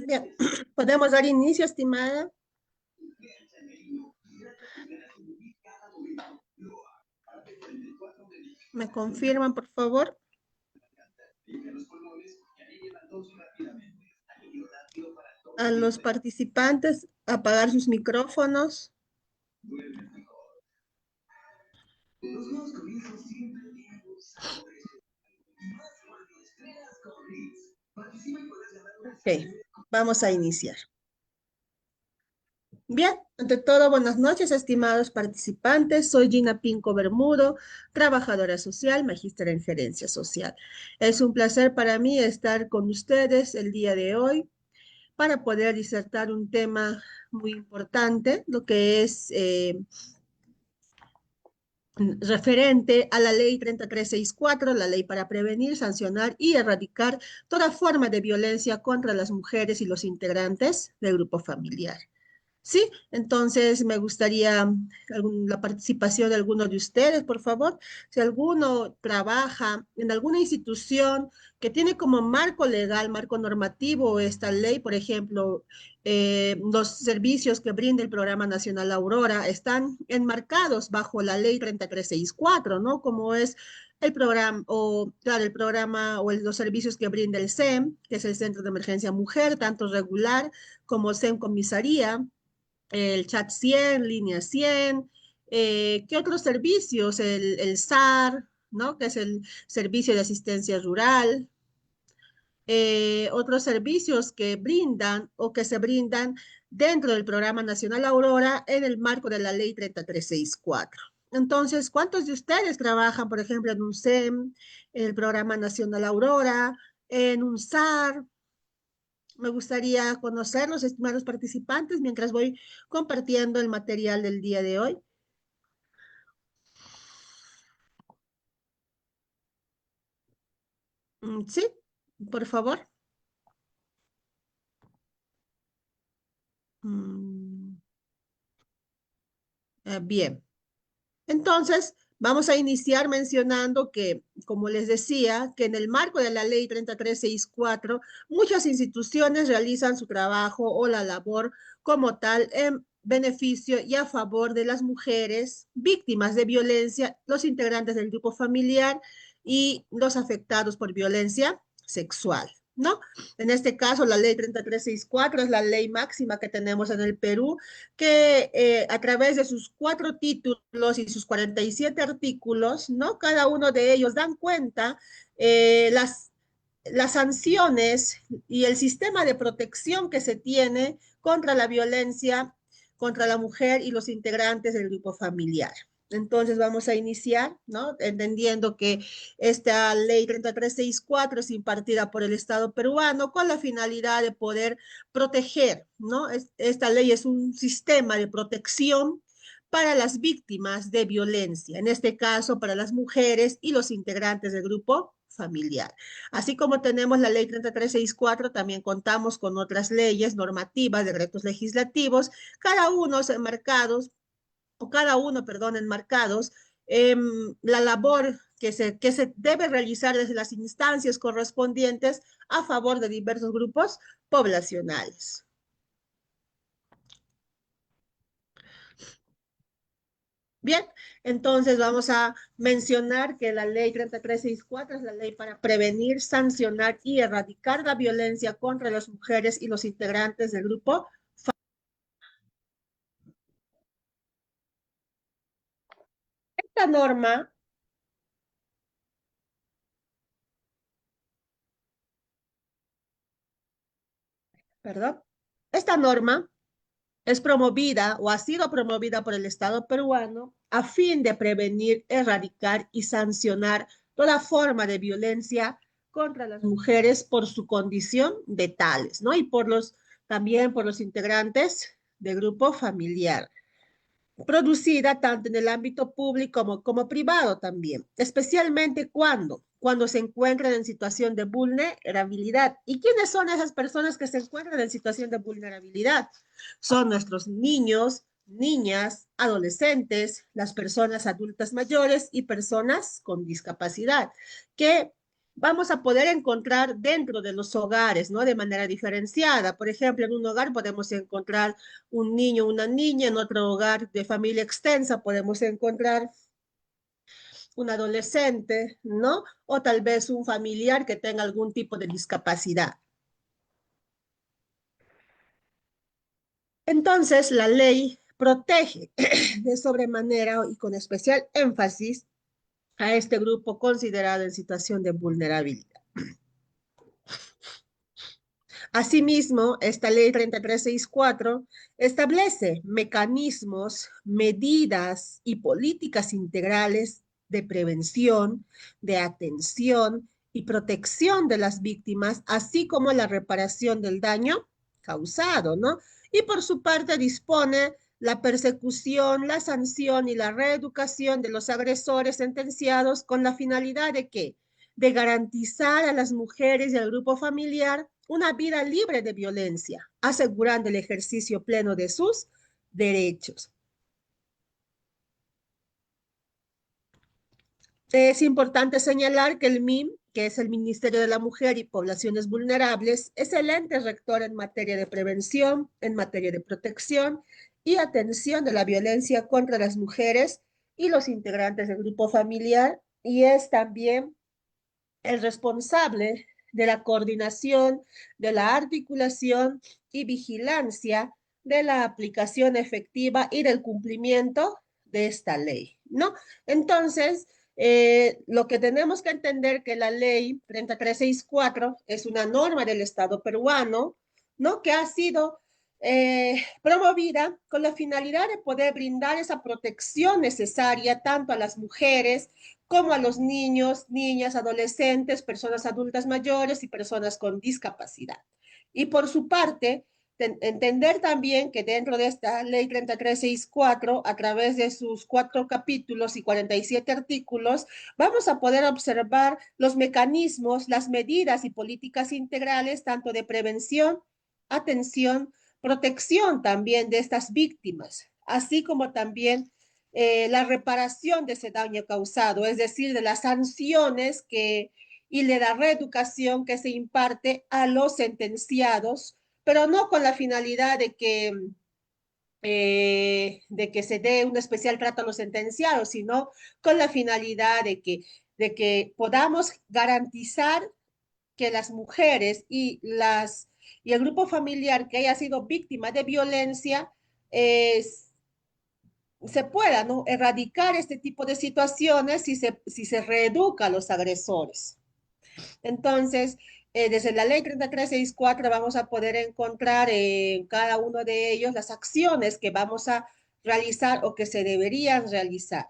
Bien, podemos dar inicio, estimada. ¿Me confirman, por favor? A los participantes apagar sus micrófonos. Ok, vamos a iniciar. Bien, ante todo, buenas noches, estimados participantes. Soy Gina Pinco Bermudo, trabajadora social, magíster en gerencia social. Es un placer para mí estar con ustedes el día de hoy para poder disertar un tema muy importante, lo que es referente a la ley 3364, la ley para prevenir, sancionar y erradicar toda forma de violencia contra las mujeres y los integrantes del grupo familiar. Sí, entonces me gustaría la participación de alguno de ustedes, por favor. Si alguno trabaja en alguna institución que tiene como marco legal, marco normativo esta ley, por ejemplo, los servicios que brinda el Programa Nacional Aurora están enmarcados bajo la ley 3364, ¿no? Como es el programa, o claro, el programa o los servicios que brinda el CEM, que es el Centro de Emergencia Mujer, tanto regular como CEM Comisaría, el chat 100, línea 100, ¿qué otros servicios? El SAR, ¿no? Que es el Servicio de Asistencia Rural, otros servicios que brindan o que se brindan dentro del Programa Nacional Aurora en el marco de la Ley 3364. Entonces, ¿cuántos de ustedes trabajan, por ejemplo, en un SEM, en el Programa Nacional Aurora, en un SAR? Me gustaría conocer los estimados participantes mientras voy compartiendo el material del día de hoy. Sí, por favor. Mm, bien. Entonces, vamos a iniciar mencionando que, como les decía, que en el marco de la ley 3364, muchas instituciones realizan su trabajo o la labor como tal en beneficio y a favor de las mujeres víctimas de violencia, los integrantes del grupo familiar y los afectados por violencia sexual, ¿no? En este caso, la ley 3364 es la ley máxima que tenemos en el Perú, que a través de sus 4 títulos y sus 47 artículos, ¿no? Cada uno de ellos dan cuenta las sanciones y el sistema de protección que se tiene contra la violencia contra la mujer y los integrantes del grupo familiar. Entonces vamos a iniciar, ¿no? Entendiendo que esta ley 3364 es impartida por el Estado peruano con la finalidad de poder proteger, ¿no? Esta ley es un sistema de protección para las víctimas de violencia, en este caso para las mujeres y los integrantes del grupo familiar. Así como tenemos la ley 3364, también contamos con otras leyes normativas, decretos legislativos, cada uno enmarcados, o cada uno, perdón, enmarcados la labor que se debe realizar desde las instancias correspondientes a favor de diversos grupos poblacionales. Bien, entonces vamos a mencionar que la ley 3364 es la ley para prevenir, sancionar y erradicar la violencia contra las mujeres y los integrantes del grupo. Esta norma, perdón, esta norma es promovida o ha sido promovida por el Estado peruano a fin de prevenir, erradicar y sancionar toda forma de violencia contra las mujeres por su condición de tales, ¿no? Y también por los integrantes del grupo familiar, producida tanto en el ámbito público como privado también, especialmente cuando se encuentran en situación de vulnerabilidad. ¿Y quiénes son esas personas que se encuentran en situación de vulnerabilidad? Son nuestros niños, niñas, adolescentes, las personas adultas mayores y personas con discapacidad, que vamos a poder encontrar dentro de los hogares, ¿no? De manera diferenciada. Por ejemplo, en un hogar podemos encontrar un niño, una niña, en otro hogar de familia extensa podemos encontrar un adolescente, ¿no? O tal vez un familiar que tenga algún tipo de discapacidad. Entonces, la ley protege de sobremanera y con especial énfasis a este grupo considerado en situación de vulnerabilidad. Asimismo, esta ley 3364 establece mecanismos, medidas y políticas integrales de prevención, de atención y protección de las víctimas, así como la reparación del daño causado, ¿no? Y por su parte dispone la persecución, la sanción y la reeducación de los agresores sentenciados con la finalidad de que de garantizar a las mujeres y al grupo familiar una vida libre de violencia, asegurando el ejercicio pleno de sus derechos. Es importante señalar que el MIM, que es el Ministerio de la Mujer y Poblaciones Vulnerables, es el ente rector en materia de prevención, en materia de protección y atención de la violencia contra las mujeres y los integrantes del grupo familiar, y es también el responsable de la coordinación, de la articulación y vigilancia de la aplicación efectiva y del cumplimiento de esta ley, ¿no? Entonces, lo que tenemos que entender que la ley 3364 es una norma del Estado peruano, ¿no? Que ha sido promovida con la finalidad de poder brindar esa protección necesaria tanto a las mujeres como a los niños, niñas, adolescentes, personas adultas mayores y personas con discapacidad. Y por su parte, entender también que dentro de esta ley 3364, a través de sus 4 capítulos y 47 artículos, vamos a poder observar los mecanismos, las medidas y políticas integrales, tanto de prevención, atención, protección también de estas víctimas, así como también la reparación de ese daño causado, es decir, de las sanciones y de la reeducación que se imparte a los sentenciados, pero no con la finalidad de que se dé un especial trato a los sentenciados, sino con la finalidad de que podamos garantizar que las mujeres y el grupo familiar que haya sido víctima de violencia eh, se pueda, ¿no? Erradicar este tipo de situaciones si se reeduca a los agresores. Entonces, desde la ley 3364 vamos a poder encontrar en cada uno de ellos las acciones que vamos a realizar o que se deberían realizar.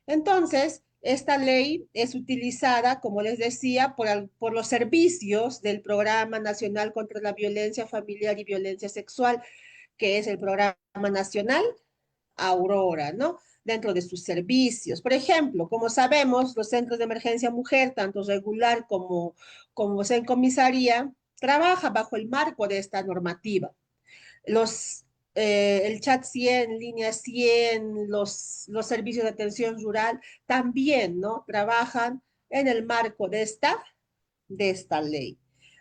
Entonces, esta ley es utilizada, como les decía, por los servicios del Programa Nacional contra la Violencia Familiar y Violencia Sexual, que es el Programa Nacional Aurora, ¿no? Dentro de sus servicios. Por ejemplo, como sabemos, los centros de emergencia mujer, tanto regular como en comisaría, trabaja bajo el marco de esta normativa. Los, el chat 100, línea 100, los servicios de atención rural también, ¿no? Trabajan en el marco de esta ley.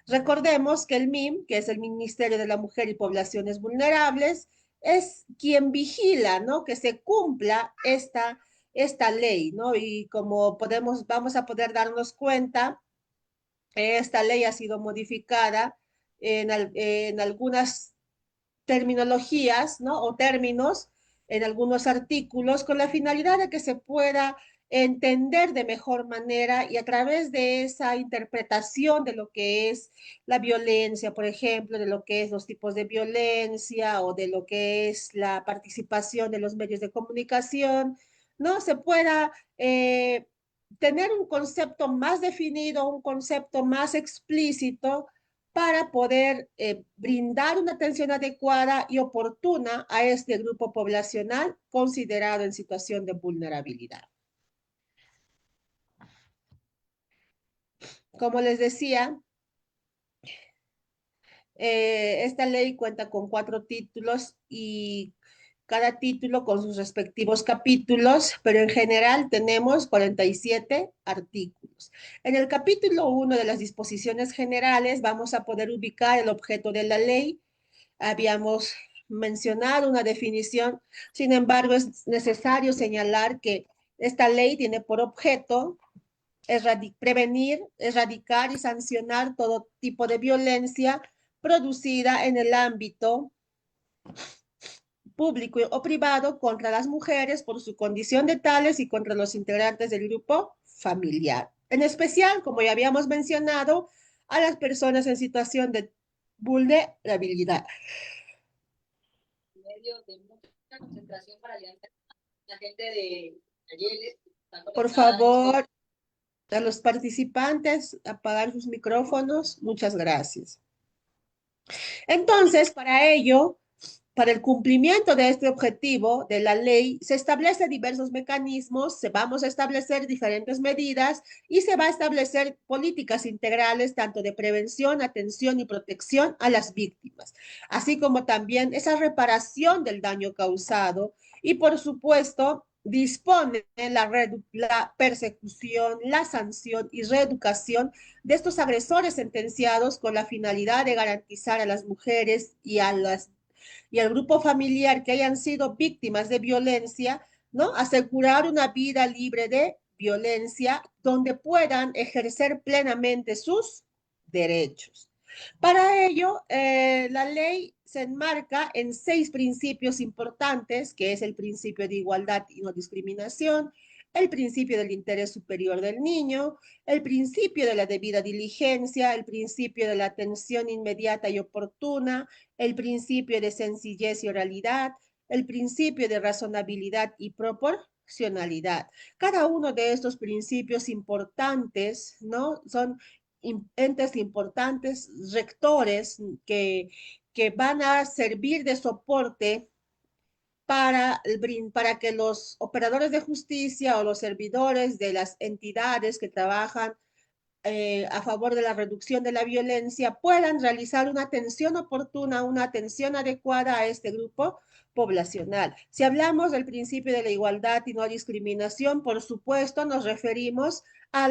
Recordemos que el MIM, que es el Ministerio de la Mujer y Poblaciones Vulnerables, es quien vigila, ¿no? Que se cumpla esta ley, ¿no? Y como vamos a poder darnos cuenta, esta ley ha sido modificada en algunas terminologías, ¿no? O términos en algunos artículos con la finalidad de que se pueda entender de mejor manera y a través de esa interpretación de lo que es la violencia, por ejemplo, de lo que es los tipos de violencia o de lo que es la participación de los medios de comunicación, ¿no? Se pueda tener un concepto más definido, un concepto más explícito para poder brindar una atención adecuada y oportuna a este grupo poblacional considerado en situación de vulnerabilidad. Como les decía, esta ley cuenta con 4 títulos y cada título con sus respectivos capítulos, pero en general tenemos 47 artículos. En el capítulo 1 de las disposiciones generales vamos a poder ubicar el objeto de la ley. Habíamos mencionado una definición, sin embargo, es necesario señalar que esta ley tiene por objeto prevenir, erradicar y sancionar todo tipo de violencia producida en el ámbito público o privado contra las mujeres por su condición de tales y contra los integrantes del grupo familiar. En especial, como ya habíamos mencionado, a las personas en situación de vulnerabilidad. Medio de mucha concentración para la gente de Ayeles está Por conectada en este. favor, a los participantes, apagar sus micrófonos. Muchas gracias. Entonces, para ello, para el cumplimiento de este objetivo de la ley, se establecen diversos mecanismos, se vamos a establecer diferentes medidas y se va a establecer políticas integrales tanto de prevención, atención y protección a las víctimas, así como también esa reparación del daño causado y, por supuesto, dispone la persecución, la sanción y reeducación de estos agresores sentenciados con la finalidad de garantizar a las mujeres y al grupo familiar que hayan sido víctimas de violencia, ¿no? Asegurar una vida libre de violencia donde puedan ejercer plenamente sus derechos. Para ello, la ley se enmarca en 6 principios importantes, que es el principio de igualdad y no discriminación, el principio del interés superior del niño, el principio de la debida diligencia, el principio de la atención inmediata y oportuna, el principio de sencillez y oralidad, el principio de razonabilidad y proporcionalidad. Cada uno de estos principios importantes, ¿no? Son entes importantes, rectores que van a servir de soporte para que los operadores de justicia o los servidores de las entidades que trabajan a favor de la reducción de la violencia puedan realizar una atención oportuna, una atención adecuada a este grupo poblacional. Si hablamos del principio de la igualdad y no discriminación, por supuesto nos referimos a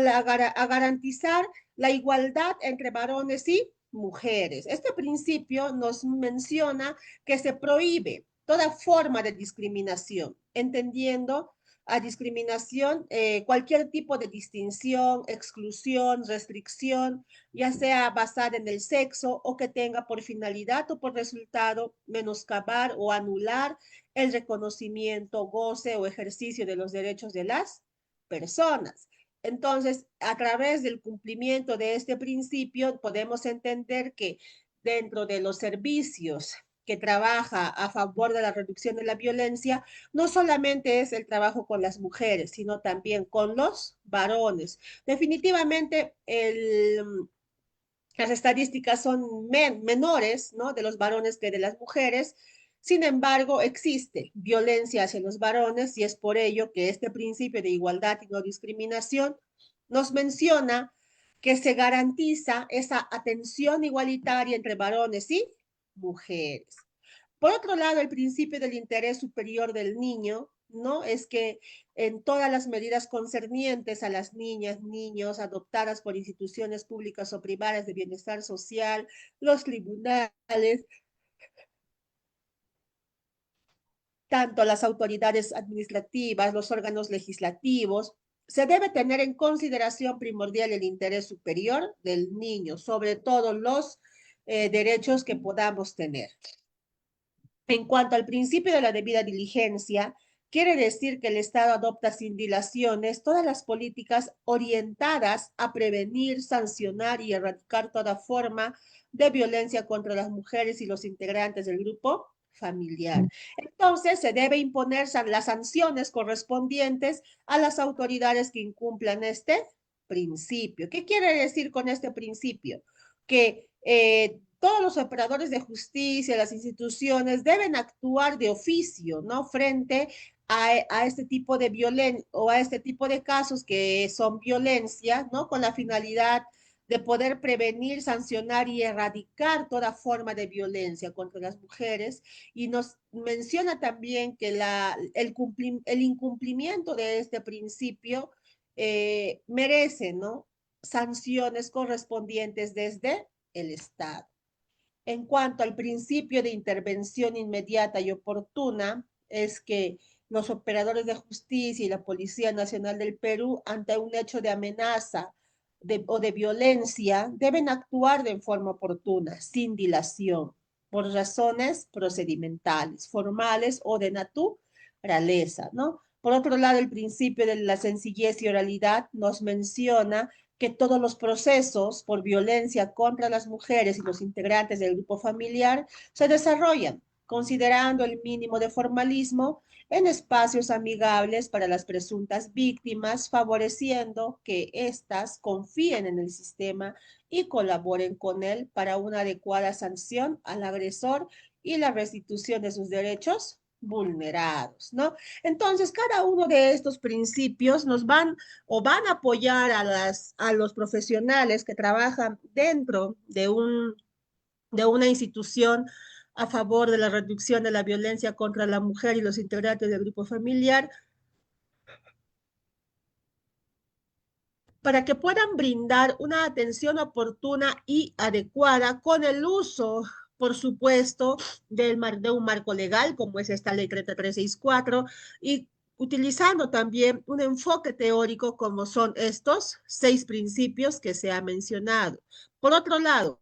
garantizar la igualdad entre varones y mujeres. Este principio nos menciona que se prohíbe toda forma de discriminación, entendiendo a discriminación, cualquier tipo de distinción, exclusión, restricción, ya sea basada en el sexo o que tenga por finalidad o por resultado menoscabar o anular el reconocimiento, goce o ejercicio de los derechos de las personas. Entonces, a través del cumplimiento de este principio, podemos entender que dentro de los servicios que trabaja a favor de la reducción de la violencia, no solamente es el trabajo con las mujeres, sino también con los varones. Definitivamente, las estadísticas son menores, ¿no? De los varones que de las mujeres. Sin embargo, existe violencia hacia los varones y es por ello que este principio de igualdad y no discriminación nos menciona que se garantiza esa atención igualitaria entre varones y mujeres. Por otro lado, el principio del interés superior del niño, ¿no? Es que en todas las medidas concernientes a las niñas, niños adoptadas por instituciones públicas o privadas de bienestar social, los tribunales, tanto las autoridades administrativas, los órganos legislativos, se debe tener en consideración primordial el interés superior del niño, sobre todo los derechos que podamos tener. En cuanto al principio de la debida diligencia, quiere decir que el Estado adopta sin dilaciones todas las políticas orientadas a prevenir, sancionar y erradicar toda forma de violencia contra las mujeres y los integrantes del grupo familiar. Entonces, se debe imponer las sanciones correspondientes a las autoridades que incumplan este principio. ¿Qué quiere decir con este principio? Que todos los operadores de justicia, las instituciones deben actuar de oficio, ¿no? Frente a este tipo de violencia o a este tipo de casos que son violencia, ¿no? Con la finalidad de poder prevenir, sancionar y erradicar toda forma de violencia contra las mujeres. Y nos menciona también que el incumplimiento de este principio merece, ¿no?, sanciones correspondientes desde el Estado. En cuanto al principio de intervención inmediata y oportuna, es que los operadores de justicia y la Policía Nacional del Perú, ante un hecho de amenaza o de violencia, deben actuar de forma oportuna, sin dilación, por razones procedimentales, formales o de naturaleza, ¿no? Por otro lado, el principio de la sencillez y oralidad nos menciona que todos los procesos por violencia contra las mujeres y los integrantes del grupo familiar se desarrollan considerando el mínimo de formalismo en espacios amigables para las presuntas víctimas, favoreciendo que éstas confíen en el sistema y colaboren con él para una adecuada sanción al agresor y la restitución de sus derechos vulnerados, ¿no? Entonces, cada uno de estos principios nos van o van a apoyar a los profesionales que trabajan dentro de una institución a favor de la reducción de la violencia contra la mujer y los integrantes del grupo familiar, para que puedan brindar una atención oportuna y adecuada con el uso, por supuesto, de un marco legal, como es esta ley 3364, y utilizando también un enfoque teórico como son estos 6 principios que se ha mencionado. Por otro lado,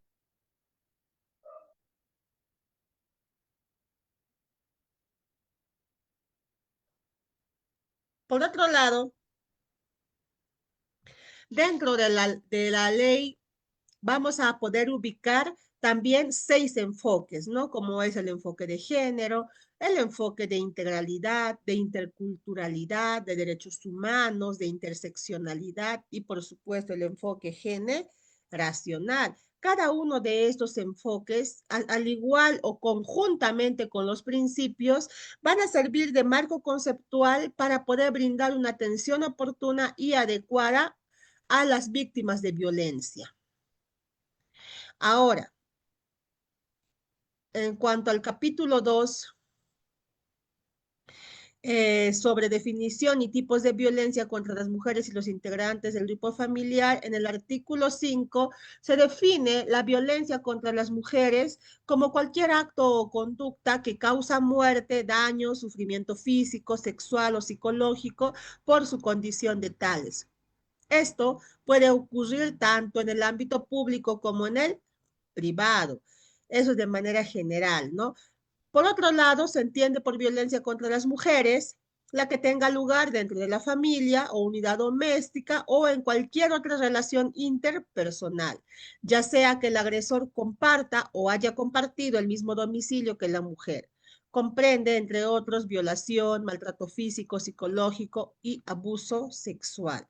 por otro lado, dentro de la ley vamos a poder ubicar también 6 enfoques, ¿no? Como es el enfoque de género, el enfoque de integralidad, de interculturalidad, de derechos humanos, de interseccionalidad y, por supuesto, el enfoque generacional. Cada uno de estos enfoques, al igual o conjuntamente con los principios, van a servir de marco conceptual para poder brindar una atención oportuna y adecuada a las víctimas de violencia. Ahora, en cuanto al capítulo 2, sobre definición y tipos de violencia contra las mujeres y los integrantes del grupo familiar, en el artículo 5 se define la violencia contra las mujeres como cualquier acto o conducta que causa muerte, daño, sufrimiento físico, sexual o psicológico por su condición de tales. Esto puede ocurrir tanto en el ámbito público como en el privado. Eso es de manera general, ¿no? Por otro lado, se entiende por violencia contra las mujeres la que tenga lugar dentro de la familia o unidad doméstica o en cualquier otra relación interpersonal, ya sea que el agresor comparta o haya compartido el mismo domicilio que la mujer. Comprende, entre otros, violación, maltrato físico, psicológico y abuso sexual.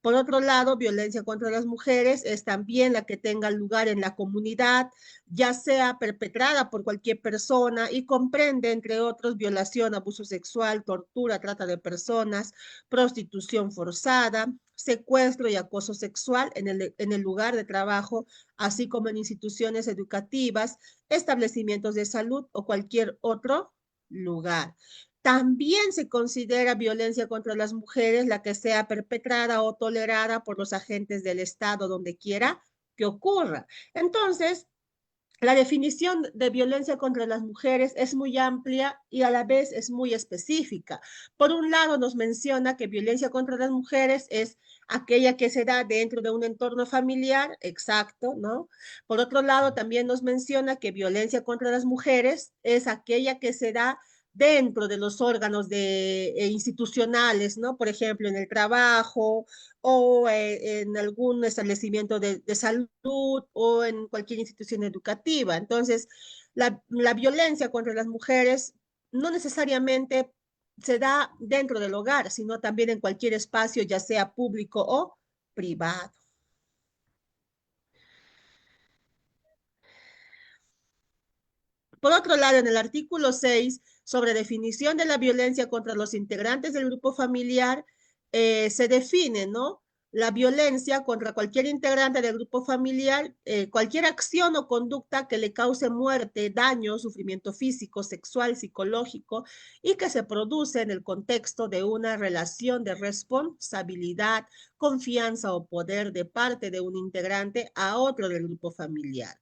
Por otro lado, violencia contra las mujeres es también la que tenga lugar en la comunidad, ya sea perpetrada por cualquier persona y comprende, entre otros, violación, abuso sexual, tortura, trata de personas, prostitución forzada, secuestro y acoso sexual en el lugar de trabajo, así como en instituciones educativas, establecimientos de salud o cualquier otro lugar. También se considera violencia contra las mujeres la que sea perpetrada o tolerada por los agentes del Estado donde quiera que ocurra. Entonces, la definición de violencia contra las mujeres es muy amplia y a la vez es muy específica. Por un lado, nos menciona que violencia contra las mujeres es aquella que se da dentro de un entorno familiar, exacto, ¿no? Por otro lado, también nos menciona que violencia contra las mujeres es aquella que se da dentro de los órganos institucionales, ¿no? Por ejemplo, en el trabajo o en algún establecimiento de salud o en cualquier institución educativa. Entonces, la violencia contra las mujeres no necesariamente se da dentro del hogar, sino también en cualquier espacio, ya sea público o privado. Por otro lado, en el artículo 6, sobre definición de la violencia contra los integrantes del grupo familiar, se define, ¿no? la violencia contra cualquier integrante del grupo familiar, cualquier acción o conducta que le cause muerte, daño, sufrimiento físico, sexual, psicológico y que se produce en el contexto de una relación de responsabilidad, confianza o poder de parte de un integrante a otro del grupo familiar.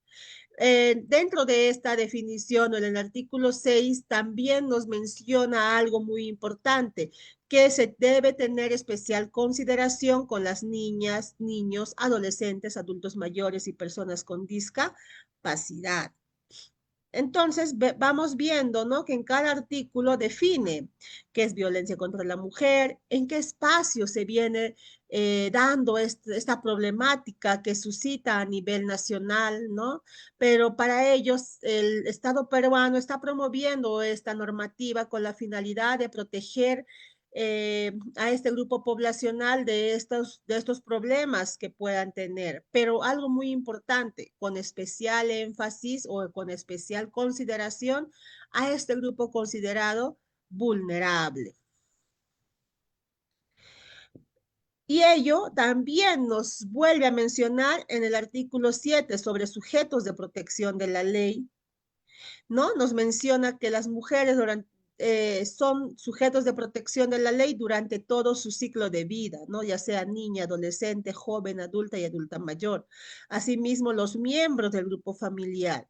Dentro de esta definición, en el artículo 6, también nos menciona algo muy importante, que se debe tener especial consideración con las niñas, niños, adolescentes, adultos mayores y personas con discapacidad. Entonces, vamos viendo, ¿no? Que en cada artículo define qué es violencia contra la mujer, en qué espacio se viene dando esta problemática que suscita a nivel nacional, ¿no? Pero para ellos, el Estado peruano está promoviendo esta normativa con la finalidad de proteger a este grupo poblacional de estos problemas que puedan tener. Pero algo muy importante, con especial énfasis o con especial consideración a este grupo considerado vulnerable. Y ello también nos vuelve a mencionar en el artículo 7 sobre sujetos de protección de la ley, ¿no? Nos menciona que las mujeres son sujetos de protección de la ley durante todo su ciclo de vida, ¿no? Ya sea niña, adolescente, joven, adulta y adulta mayor. Asimismo, los miembros del grupo familiar,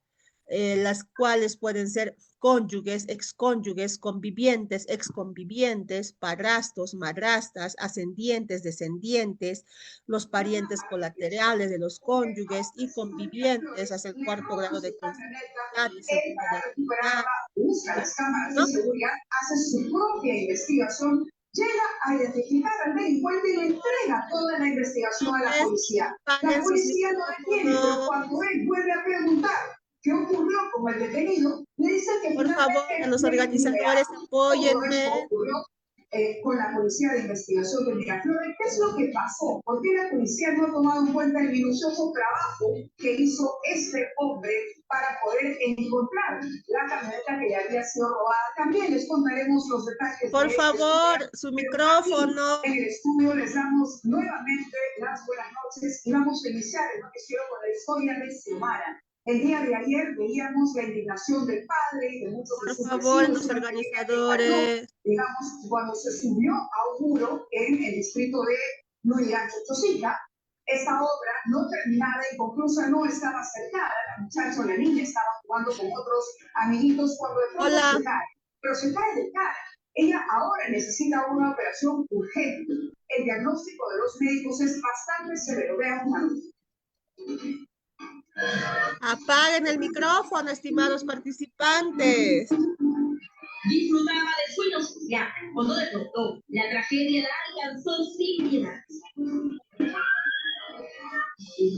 las cuales pueden ser cónyuges, excónyuges, convivientes, exconvivientes, padrastros, madrastas, ascendientes, descendientes, los parientes colaterales de los cónyuges y convivientes hasta el cuarto grado de consanguinidad y segundo de afinidad, usa las cámaras de seguridad, hace su propia investigación, llega a identificar al delincuente y le entrega toda la investigación a la policía. La policía no detiene, pero cuando él vuelve a preguntar qué ocurrió con el detenido, le dice que por favor, a los organizadores, apóyenme. Con la policía de investigación de Miraflores, ¿qué es lo que pasó? ¿Por qué la policía no ha tomado en cuenta el minucioso trabajo que hizo este hombre para poder encontrar la camioneta que ya había sido robada? También les contaremos los detalles. Por favor, su micrófono. En el estudio les damos nuevamente las buenas noches y vamos a iniciar el noticiero con la historia de Xiomara. El día de ayer veíamos la indignación del padre y de muchos de sus vecinos. Por favor, los organizadores. Digamos, cuando se subió a un muro en el distrito de Lurigancho, Chosica, esta obra no terminada, inconclusa, no estaba cercada. La muchacha o la niña estaba jugando con otros amiguitos cuando de pronto se cae. Pero se cae de cara. Ella ahora necesita una operación urgente. El diagnóstico de los médicos es bastante severo. Veamos. Apaguen el micrófono, estimados participantes. Disfrutaba de su inocencia cuando de pronto la tragedia la alcanzó sin piedad. Un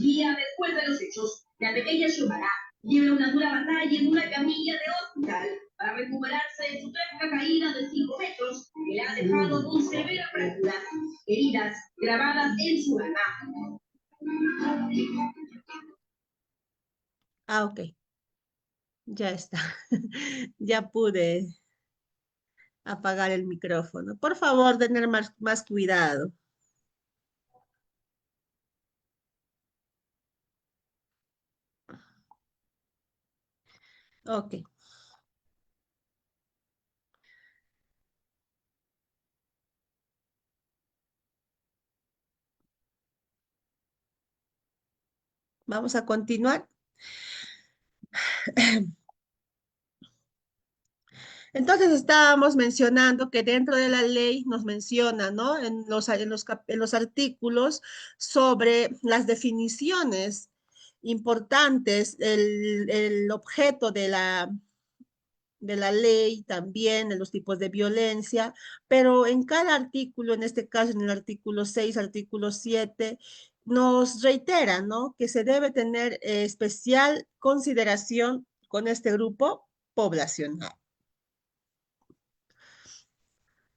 día después de los hechos, la pequeña Xiomara lleva una dura batalla en una camilla de hospital para recuperarse de su trágica caída de 5 metros que la ha dejado con severa fractura, heridas grabadas en su alma. Ok. Ya está. Ya pude apagar el micrófono. Por favor, tener más cuidado. Ok. Vamos a continuar. Entonces estábamos mencionando que dentro de la ley nos menciona, ¿no? En los artículos sobre las definiciones importantes, el objeto de la ley también, en los tipos de violencia, pero en cada artículo, en este caso en el artículo 6, artículo 7, nos reitera, ¿no? Que se debe tener especial consideración con este grupo poblacional.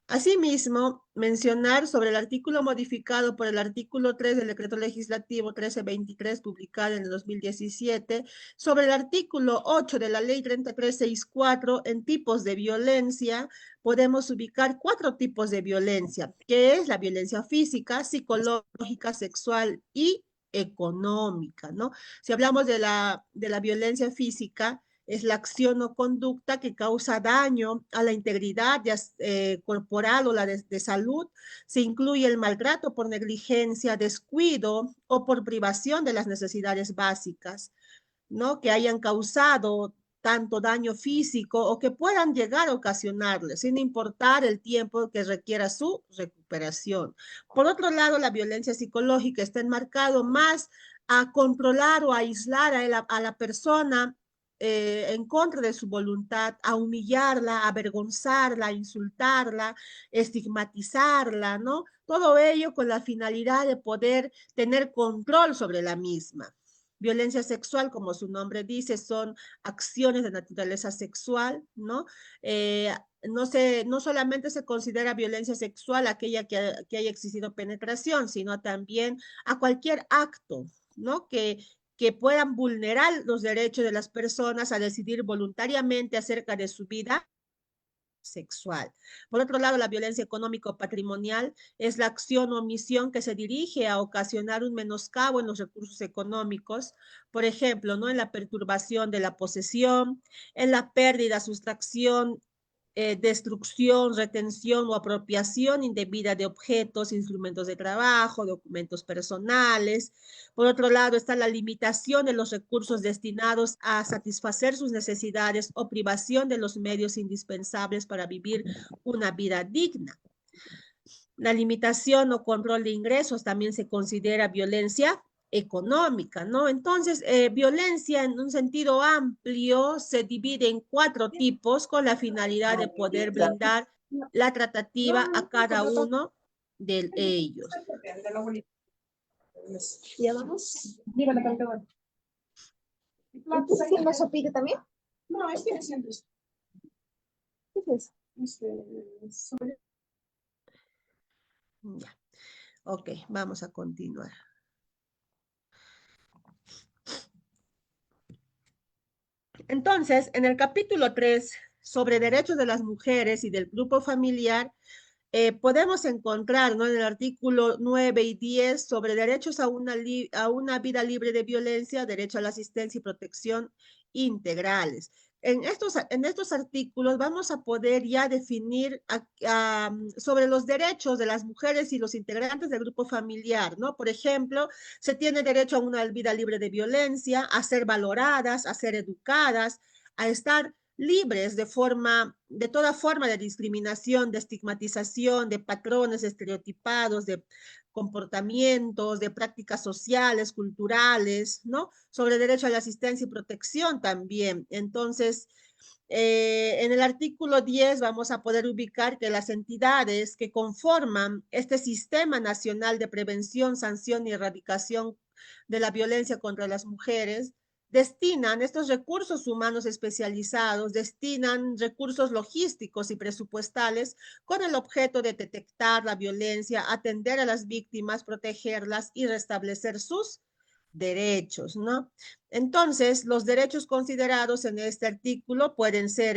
Asimismo, mencionar sobre el artículo modificado por el artículo 3 del Decreto Legislativo 1323, publicado en el 2017, sobre el artículo 8 de la Ley 3364, en tipos de violencia, podemos ubicar 4 tipos de violencia, que es la violencia física, psicológica, sexual y económica, ¿no? Si hablamos de la violencia física, es la acción o conducta que causa daño a la integridad corporal o la de salud. Se incluye el maltrato por negligencia, descuido o por privación de las necesidades básicas, ¿no? Que hayan causado tanto daño físico o que puedan llegar a ocasionarle, sin importar el tiempo que requiera su recuperación. Por otro lado, la violencia psicológica está enmarcado más a controlar o a aislar a la persona en contra de su voluntad, a humillarla, a avergonzarla, a insultarla, estigmatizarla, ¿no? Todo ello con la finalidad de poder tener control sobre la misma. Violencia sexual, como su nombre dice, son acciones de naturaleza sexual, ¿no? No solamente se considera violencia sexual aquella que haya existido penetración, sino también a cualquier acto, ¿no? Que puedan vulnerar los derechos de las personas a decidir voluntariamente acerca de su vida sexual. Por otro lado, la violencia económico-patrimonial es la acción o omisión que se dirige a ocasionar un menoscabo en los recursos económicos, por ejemplo, ¿no? En la perturbación de la posesión, en la pérdida, sustracción, destrucción, retención o apropiación indebida de objetos, instrumentos de trabajo, documentos personales. Por otro lado, está la limitación de los recursos destinados a satisfacer sus necesidades o privación de los medios indispensables para vivir una vida digna. La limitación o control de ingresos también se considera violencia económica, ¿no? Entonces, violencia en un sentido amplio se divide en 4 tipos con la finalidad de poder brindar la tratativa a cada uno de ellos. ¿Ya vamos? Dígame, campeón. ¿Estás haciendo sopita también? No, es que siempre ¿Qué es? Ya. Ok, vamos a continuar. Entonces, en el capítulo 3 sobre derechos de las mujeres y del grupo familiar, podemos encontrar, ¿no? En el artículo 9 y 10 sobre derechos a una vida libre de violencia, derecho a la asistencia y protección integrales. En estos artículos vamos a poder ya definir sobre los derechos de las mujeres y los integrantes del grupo familiar, ¿no? Por ejemplo, se tiene derecho a una vida libre de violencia, a ser valoradas, a ser educadas, a estar libres de toda forma de discriminación, de estigmatización, de patrones estereotipados, de comportamientos, de prácticas sociales, culturales, ¿no? Sobre derecho a la asistencia y protección también. Entonces, en el artículo 10 vamos a poder ubicar que las entidades que conforman este Sistema Nacional de Prevención, Sanción y Erradicación de la Violencia contra las Mujeres destinan estos recursos humanos especializados, destinan recursos logísticos y presupuestales con el objeto de detectar la violencia, atender a las víctimas, protegerlas y restablecer sus derechos, ¿no? Entonces, los derechos considerados en este artículo pueden ser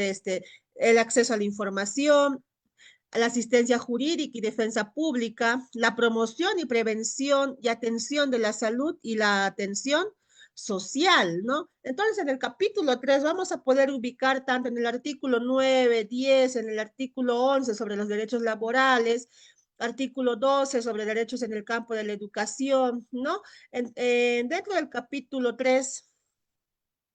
el acceso a la información, a la asistencia jurídica y defensa pública, la promoción y prevención y atención de la salud y la atención social, ¿no? Entonces, en el capítulo 3 vamos a poder ubicar tanto en el artículo 9, 10, en el artículo 11 sobre los derechos laborales, artículo 12 sobre derechos en el campo de la educación, ¿no? Dentro del capítulo 3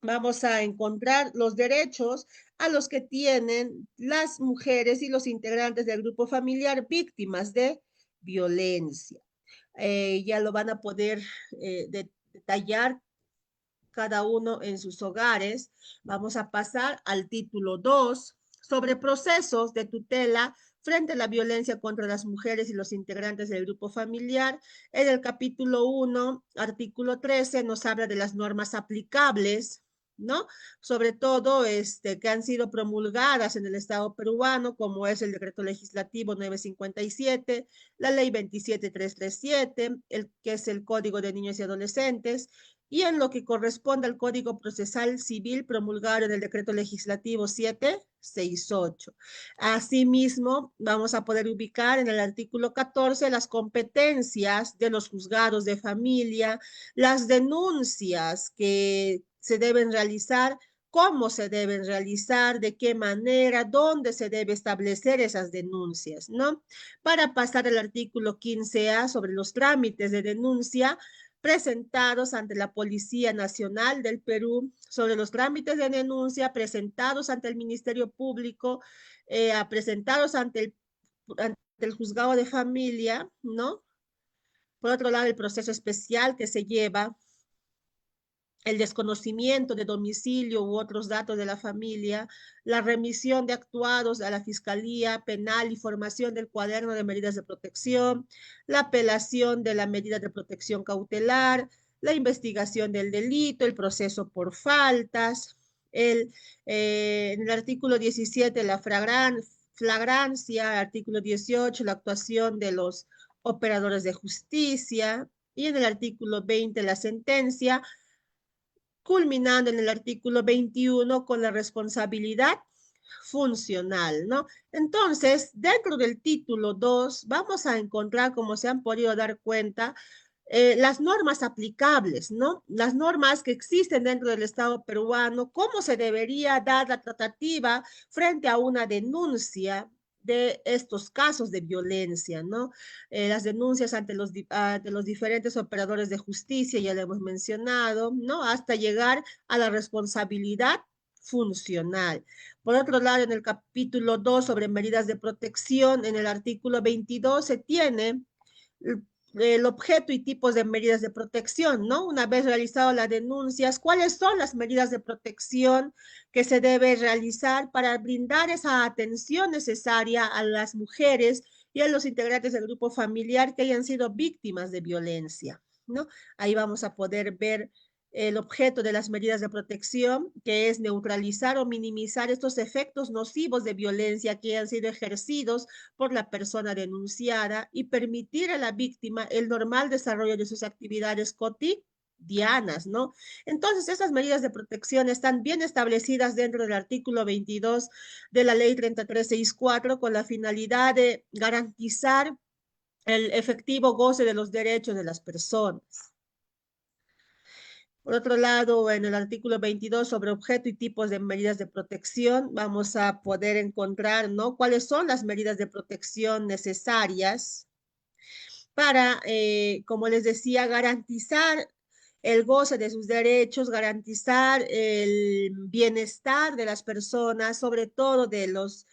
vamos a encontrar los derechos a los que tienen las mujeres y los integrantes del grupo familiar víctimas de violencia. Ya lo van a poder detallar cada uno en sus hogares. Vamos a pasar al título 2 sobre procesos de tutela frente a la violencia contra las mujeres y los integrantes del grupo familiar. En el capítulo 1, artículo 13, nos habla de las normas aplicables ¿no? Sobre todo que han sido promulgadas en el Estado peruano, como es el Decreto Legislativo 957, la Ley 27337, que es el Código de Niños y Adolescentes, y en lo que corresponde al Código Procesal Civil promulgado en el Decreto Legislativo 768. Asimismo, vamos a poder ubicar en el artículo 14 las competencias de los juzgados de familia, las denuncias que se deben realizar, cómo se deben realizar, de qué manera, dónde se debe establecer esas denuncias, ¿no? Para pasar al artículo 15A sobre los trámites de denuncia presentados ante la Policía Nacional del Perú, sobre los trámites de denuncia presentados ante el Ministerio Público, presentados ante el juzgado de familia, ¿no? Por otro lado, el proceso especial que se lleva, el desconocimiento de domicilio u otros datos de la familia, la remisión de actuados a la Fiscalía Penal y formación del cuaderno de medidas de protección, la apelación de la medida de protección cautelar, la investigación del delito, el proceso por faltas, en el artículo 17, la flagrancia, artículo 18, la actuación de los operadores de justicia, y en el artículo 20, la sentencia, culminando en el artículo 21 con la responsabilidad funcional, ¿no? Entonces, dentro del título 2 vamos a encontrar, como se han podido dar cuenta, las normas aplicables, ¿no? Las normas que existen dentro del Estado peruano, cómo se debería dar la tratativa frente a una denuncia de estos casos de violencia, ¿no? Las denuncias ante los diferentes operadores de justicia, ya lo hemos mencionado, ¿no? Hasta llegar a la responsabilidad funcional. Por otro lado, en el capítulo 2 sobre medidas de protección, en el artículo 22 se tiene el objeto y tipos de medidas de protección, ¿no? Una vez realizado las denuncias, ¿cuáles son las medidas de protección que se debe realizar para brindar esa atención necesaria a las mujeres y a los integrantes del grupo familiar que hayan sido víctimas de violencia, ¿no? Ahí vamos a poder ver el objeto de las medidas de protección, que es neutralizar o minimizar estos efectos nocivos de violencia que han sido ejercidos por la persona denunciada y permitir a la víctima el normal desarrollo de sus actividades cotidianas, ¿no? Entonces, esas medidas de protección están bien establecidas dentro del artículo 22 de la Ley 3364 con la finalidad de garantizar el efectivo goce de los derechos de las personas. Por otro lado, en el artículo 22 sobre objeto y tipos de medidas de protección, vamos a poder encontrar, ¿no? ¿Cuáles son las medidas de protección necesarias para, como les decía, garantizar el goce de sus derechos, garantizar el bienestar de las personas, sobre todo de los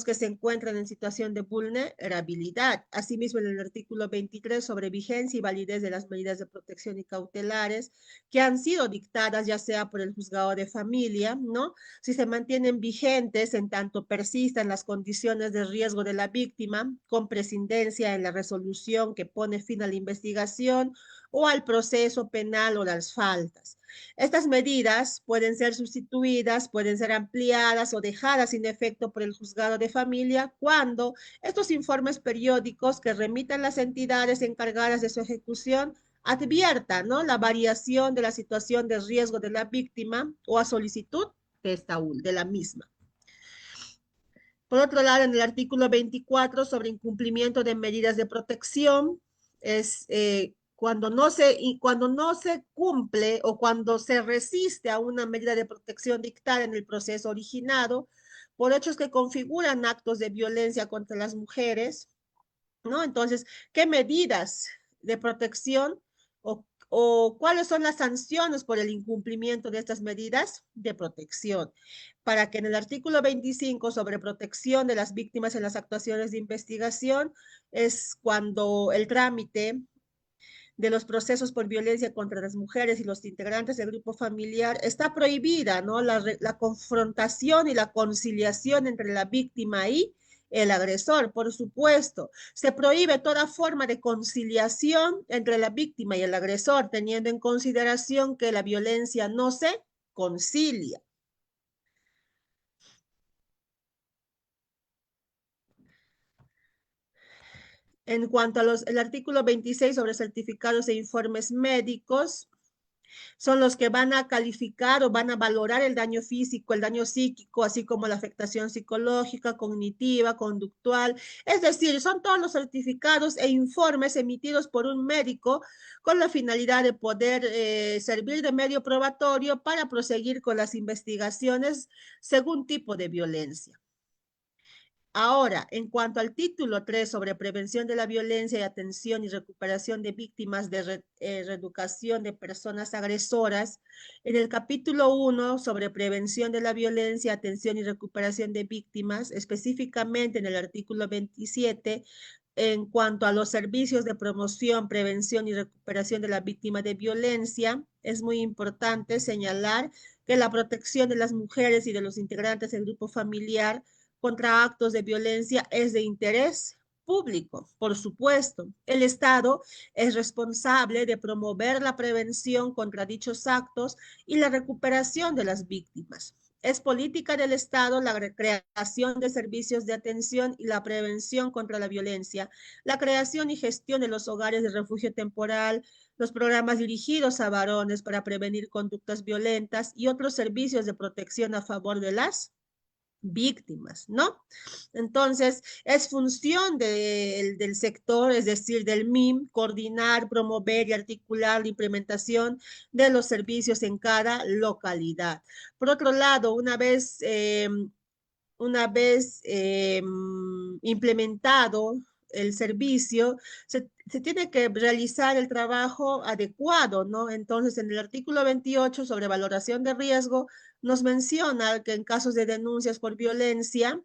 que se encuentran en situación de vulnerabilidad? Asimismo, en el artículo 23 sobre vigencia y validez de las medidas de protección y cautelares que han sido dictadas ya sea por el juzgado de familia, ¿no? Si se mantienen vigentes en tanto persistan las condiciones de riesgo de la víctima, con prescindencia en la resolución que pone fin a la investigación o al proceso penal o las faltas. Estas medidas pueden ser sustituidas, pueden ser ampliadas o dejadas sin efecto por el juzgado de familia cuando estos informes periódicos que remitan las entidades encargadas de su ejecución adviertan, ¿no?, la variación de la situación de riesgo de la víctima o a solicitud de la misma. Por otro lado, en el artículo 24 sobre incumplimiento de medidas de protección, es cuando no se cumple o cuando se resiste a una medida de protección dictada en el proceso originado por hechos que configuran actos de violencia contra las mujeres, ¿no? Entonces, ¿qué medidas de protección o cuáles son las sanciones por el incumplimiento de estas medidas de protección? Para que en el artículo 25 sobre protección de las víctimas en las actuaciones de investigación es cuando el trámite de los procesos por violencia contra las mujeres y los integrantes del grupo familiar está prohibida, ¿no? La confrontación y la conciliación entre la víctima y el agresor, por supuesto. Se prohíbe toda forma de conciliación entre la víctima y el agresor, teniendo en consideración que la violencia no se concilia. En cuanto a el artículo 26 sobre certificados e informes médicos, son los que van a calificar o van a valorar el daño físico, el daño psíquico, así como la afectación psicológica, cognitiva, conductual. Es decir, son todos los certificados e informes emitidos por un médico con la finalidad de poder servir de medio probatorio para proseguir con las investigaciones según tipo de violencia. Ahora, en cuanto al título 3 sobre prevención de la violencia y atención y recuperación de víctimas de reeducación de personas agresoras, en el capítulo 1 sobre prevención de la violencia, atención y recuperación de víctimas, específicamente en el artículo 27, en cuanto a los servicios de promoción, prevención y recuperación de la víctima de violencia, es muy importante señalar que la protección de las mujeres y de los integrantes del grupo familiar contra actos de violencia es de interés público, por supuesto. El Estado es responsable de promover la prevención contra dichos actos y la recuperación de las víctimas. Es política del Estado la creación de servicios de atención y la prevención contra la violencia, la creación y gestión de los hogares de refugio temporal, los programas dirigidos a varones para prevenir conductas violentas y otros servicios de protección a favor de las víctimas, ¿no? Entonces, es función del sector, es decir, del MIM, coordinar, promover y articular la implementación de los servicios en cada localidad. Por otro lado, una vez implementado el servicio, se tiene que realizar el trabajo adecuado, ¿no? Entonces, en el artículo 28 sobre valoración de riesgo, nos menciona que en casos de denuncias por violencia,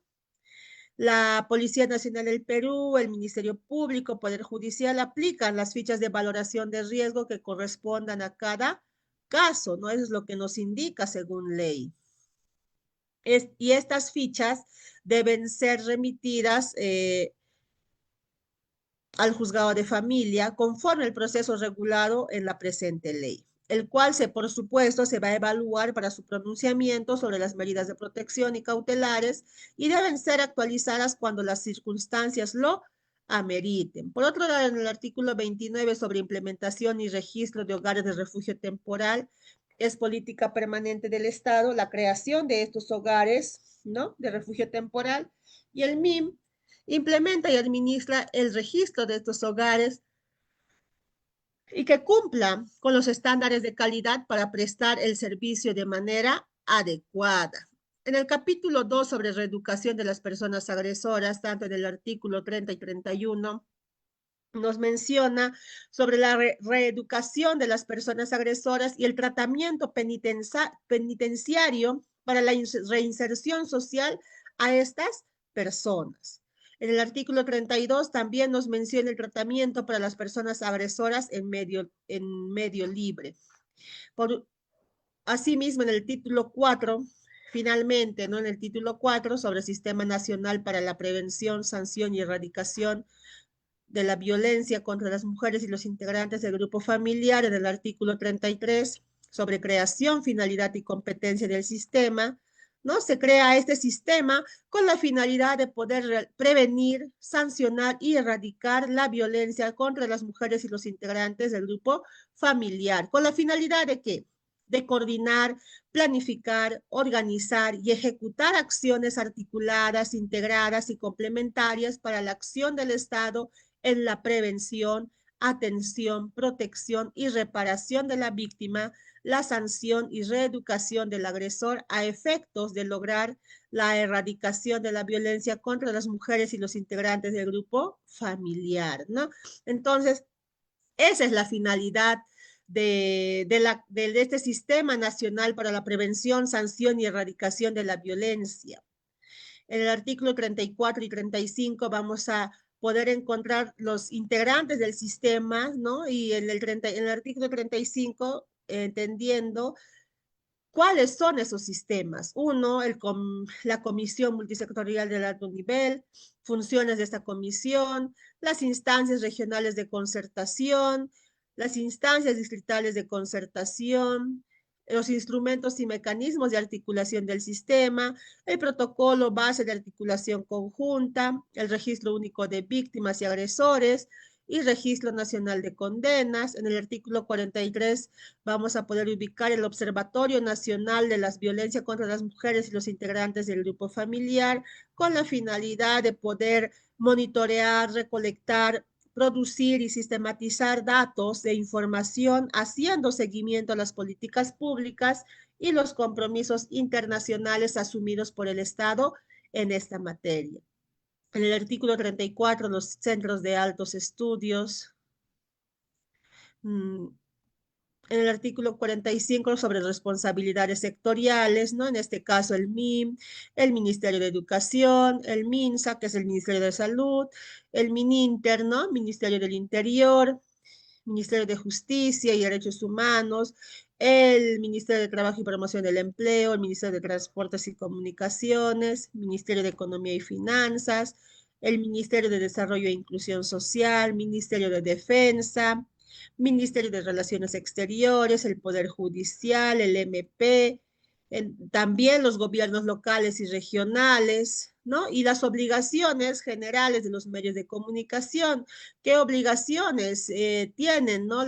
la Policía Nacional del Perú, el Ministerio Público, Poder Judicial aplican las fichas de valoración de riesgo que correspondan a cada caso, ¿no? Eso es lo que nos indica según ley. Y estas fichas deben ser remitidas al juzgado de familia conforme el proceso regulado en la presente ley, el cual por supuesto se va a evaluar para su pronunciamiento sobre las medidas de protección y cautelares y deben ser actualizadas cuando las circunstancias lo ameriten. Por otro lado, en el artículo 29 sobre implementación y registro de hogares de refugio temporal, es política permanente del Estado la creación de estos hogares, ¿no? De refugio temporal, y el MIM implementa y administra el registro de estos hogares y que cumpla con los estándares de calidad para prestar el servicio de manera adecuada. En el capítulo 2 sobre reeducación de las personas agresoras, tanto en el artículo 30 y 31, nos menciona sobre la reeducación de las personas agresoras y el tratamiento penitenciario para la reinserción social a estas personas. En el artículo 32 también nos menciona el tratamiento para las personas agresoras en medio libre. Asimismo, en el título 4, finalmente, ¿no? En el título 4 sobre el Sistema Nacional para la Prevención, Sanción y Erradicación de la violencia contra las mujeres y los integrantes del grupo familiar, en el artículo 33, sobre creación, finalidad y competencia del sistema, ¿no? Se crea este sistema con la finalidad de poder prevenir, sancionar y erradicar la violencia contra las mujeres y los integrantes del grupo familiar. ¿Con la finalidad de qué? De coordinar, planificar, organizar y ejecutar acciones articuladas, integradas y complementarias para la acción del Estado en la prevención, atención, protección y reparación de la víctima, la sanción y reeducación del agresor a efectos de lograr la erradicación de la violencia contra las mujeres y los integrantes del grupo familiar, ¿no? Entonces, esa es la finalidad de este Sistema Nacional para la Prevención, Sanción y Erradicación de la Violencia. En el artículo 34 y 35 vamos a poder encontrar los integrantes del sistema, ¿no? Y en el artículo 35, entendiendo cuáles son esos sistemas. Uno, la Comisión Multisectorial del Alto Nivel, funciones de esta comisión, las instancias regionales de concertación, las instancias distritales de concertación, los instrumentos y mecanismos de articulación del sistema, el protocolo base de articulación conjunta, el registro único de víctimas y agresores y registro nacional de condenas. En el artículo 43 vamos a poder ubicar el Observatorio Nacional de las Violencias contra las Mujeres y los integrantes del grupo familiar con la finalidad de poder monitorear, recolectar, producir y sistematizar datos de información, haciendo seguimiento a las políticas públicas y los compromisos internacionales asumidos por el Estado en esta materia. En el artículo 34, los centros de altos estudios. En el artículo 45 sobre responsabilidades sectoriales, ¿no? En este caso el MIM, el Ministerio de Educación, el MINSA, que es el Ministerio de Salud, el MININTER, ¿no? Ministerio del Interior, Ministerio de Justicia y Derechos Humanos, el Ministerio de Trabajo y Promoción del Empleo, el Ministerio de Transportes y Comunicaciones, Ministerio de Economía y Finanzas, el Ministerio de Desarrollo e Inclusión Social, Ministerio de Defensa, Ministerio de Relaciones Exteriores, el Poder Judicial, el MP, también los gobiernos locales y regionales, ¿no? Y las obligaciones generales de los medios de comunicación. ¿Qué obligaciones tienen, ¿no?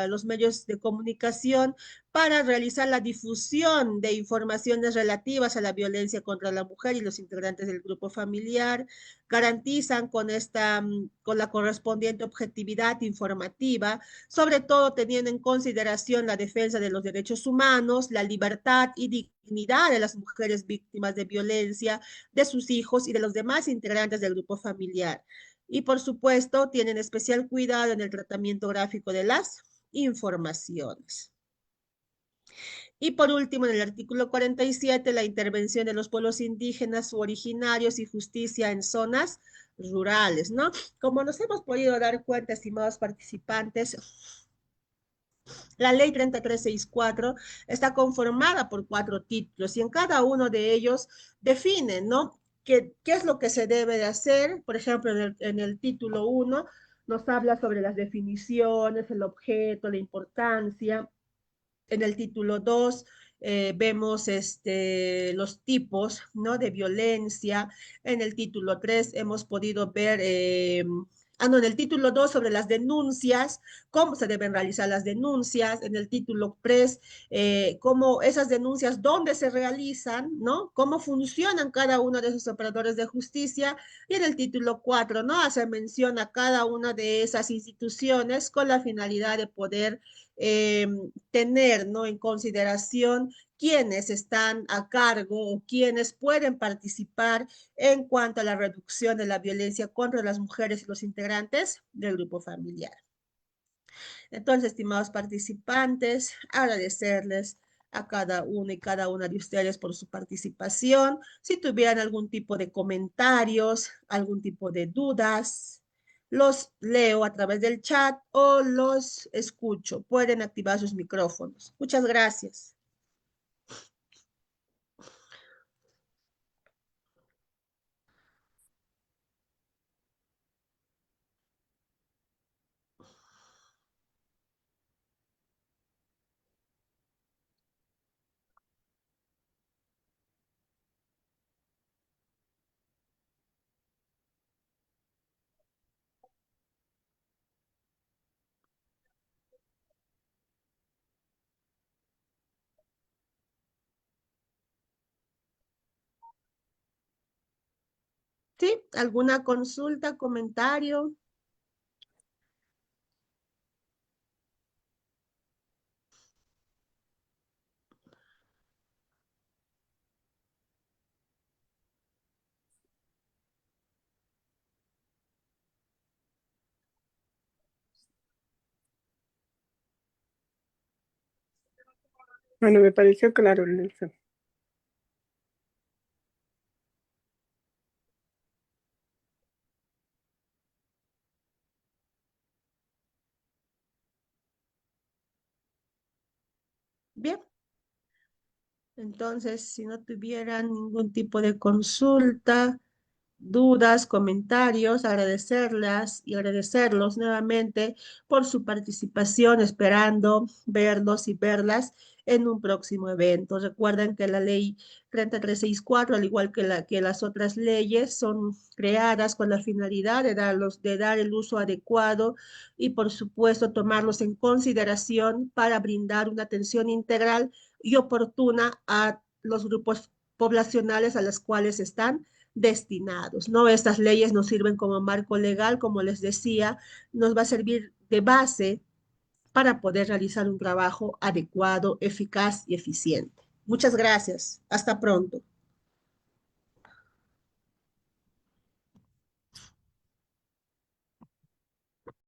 Los medios de comunicación para realizar la difusión de informaciones relativas a la violencia contra la mujer y los integrantes del grupo familiar? Garantizan con la correspondiente objetividad informativa, sobre todo teniendo en consideración la defensa de los derechos humanos, la libertad y dignidad de las mujeres víctimas de violencia, de sus hijos y de los demás integrantes del grupo familiar. Y por supuesto, tienen especial cuidado en el tratamiento gráfico de las informaciones. Y por último, en el artículo 47, la intervención de los pueblos indígenas u originarios y justicia en zonas rurales, ¿no? Como nos hemos podido dar cuenta, estimados participantes, la ley 3364 está conformada por 4 títulos y en cada uno de ellos define, ¿no? ¿Qué es lo que se debe de hacer? Por ejemplo, en el título 1 nos habla sobre las definiciones, el objeto, la importancia. En el título 2 vemos los tipos, ¿no? De violencia. En el título 3 hemos podido ver, no, en el título 2 sobre las denuncias, cómo se deben realizar las denuncias. En el título 3, cómo esas denuncias, dónde se realizan, ¿no? Cómo funcionan cada uno de esos operadores de justicia. Y en el título 4, ¿no? Hace mención a cada una de esas instituciones con la finalidad de poder eh, tener, ¿no? En consideración quienes están a cargo o quienes pueden participar en cuanto a la reducción de la violencia contra las mujeres y los integrantes del grupo familiar. Entonces, estimados participantes, agradecerles a cada uno y cada una de ustedes por su participación. Si tuvieran algún tipo de comentarios, algún tipo de dudas, los leo a través del chat o los escucho. Pueden activar sus micrófonos. Muchas gracias. ¿Sí? ¿Alguna consulta, comentario? Bueno, me pareció claro, Nelson. Bien. Entonces, si no tuvieran ningún tipo de consulta, dudas, comentarios, agradecerlas y agradecerlos nuevamente por su participación, esperando verlos y verlas en un próximo evento. Recuerden que la ley 3364, al igual que las otras leyes, son creadas con la finalidad de dar el uso adecuado y, por supuesto, tomarlos en consideración para brindar una atención integral y oportuna a los grupos poblacionales a los cuales están destinados, ¿no? Estas leyes nos sirven como marco legal, como les decía, nos va a servir de base para poder realizar un trabajo adecuado, eficaz y eficiente. Muchas gracias. Hasta pronto.